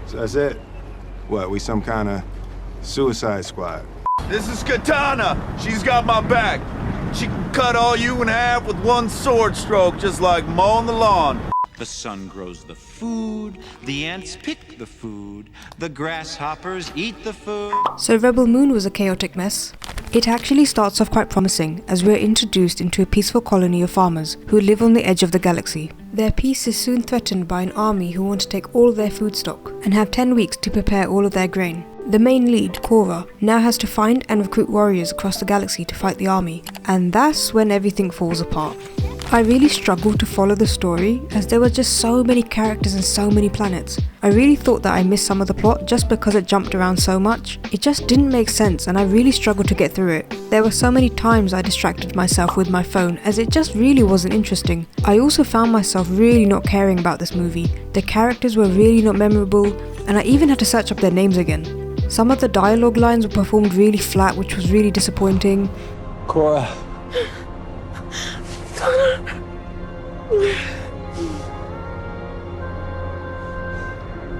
So that's it? What, we some kind of suicide squad? This is Katana. She's got my back. She can cut all you in half with one sword stroke, just like mowing the lawn. The sun grows the food, the ants pick the food, the grasshoppers eat the food. So Rebel Moon was a chaotic mess. It actually starts off quite promising as we are introduced into a peaceful colony of farmers who live on the edge of the galaxy. Their peace is soon threatened by an army who want to take all of their food stock and have 10 weeks to prepare all of their grain. The main lead, Cora, now has to find and recruit warriors across the galaxy to fight the army, and that's when everything falls apart. I really struggled to follow the story as there were just so many characters and so many planets. I really thought that I missed some of the plot just because it jumped around so much. It just didn't make sense and I really struggled to get through it. There were so many times I distracted myself with my phone as it just really wasn't interesting. I also found myself really not caring about this movie. The characters were really not memorable and I even had to search up their names again. Some of the dialogue lines were performed really flat, which was really disappointing. Cora.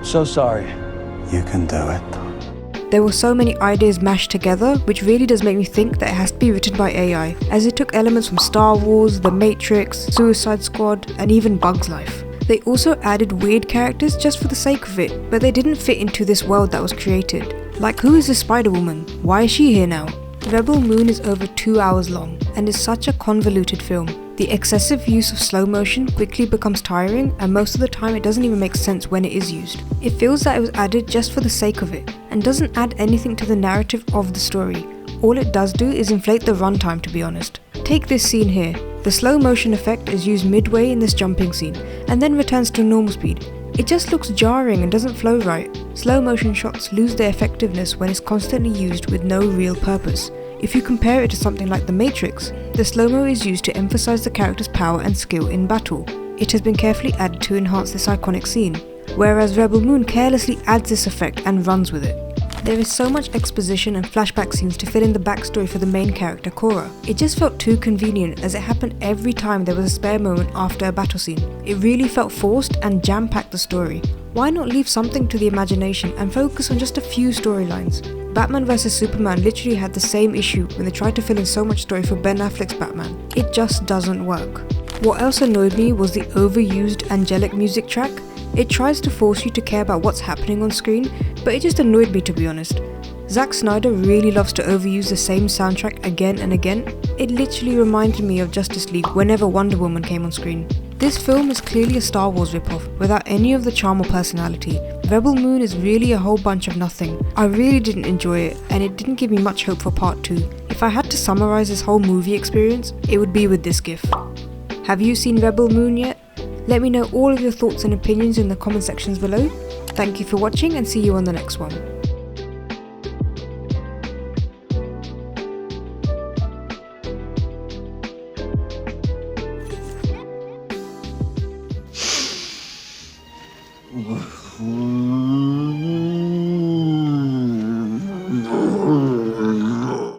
So sorry. You can do it. There were so many ideas mashed together, which really does make me think that it has to be written by AI, as it took elements from Star Wars, The Matrix, Suicide Squad, and even Bug's Life. They also added weird characters just for the sake of it, but they didn't fit into this world that was created. Like, who is this Spider-Woman? Why is she here now? Rebel Moon is over 2 hours long and is such a convoluted film. The excessive use of slow motion quickly becomes tiring and most of the time it doesn't even make sense when it is used. It feels that it was added just for the sake of it and doesn't add anything to the narrative of the story. All it does do is inflate the runtime, to be honest. Take this scene here. The slow motion effect is used midway in this jumping scene and then returns to normal speed. It just looks jarring and doesn't flow right. Slow motion shots lose their effectiveness when it's constantly used with no real purpose. If you compare it to something like The Matrix, the slow-mo is used to emphasize the character's power and skill in battle. It has been carefully added to enhance this iconic scene, whereas Rebel Moon carelessly adds this effect and runs with it. There is so much exposition and flashback scenes to fill in the backstory for the main character, Cora. It just felt too convenient as it happened every time there was a spare moment after a battle scene. It really felt forced and jam-packed the story. Why not leave something to the imagination and focus on just a few storylines? Batman vs Superman literally had the same issue when they tried to fill in so much story for Ben Affleck's Batman. It just doesn't work. What else annoyed me was the overused angelic music track. It tries to force you to care about what's happening on screen, but it just annoyed me, to be honest. Zack Snyder really loves to overuse the same soundtrack again and again. It literally reminded me of Justice League whenever Wonder Woman came on screen. This film is clearly a Star Wars ripoff without any of the charm or personality. Rebel Moon is really a whole bunch of nothing. I really didn't enjoy it and it didn't give me much hope for part 2. If I had to summarize this whole movie experience, it would be with this gif. Have you seen Rebel Moon yet? Let me know all of your thoughts and opinions in the comment sections below. Thank you for watching and see you on the next one.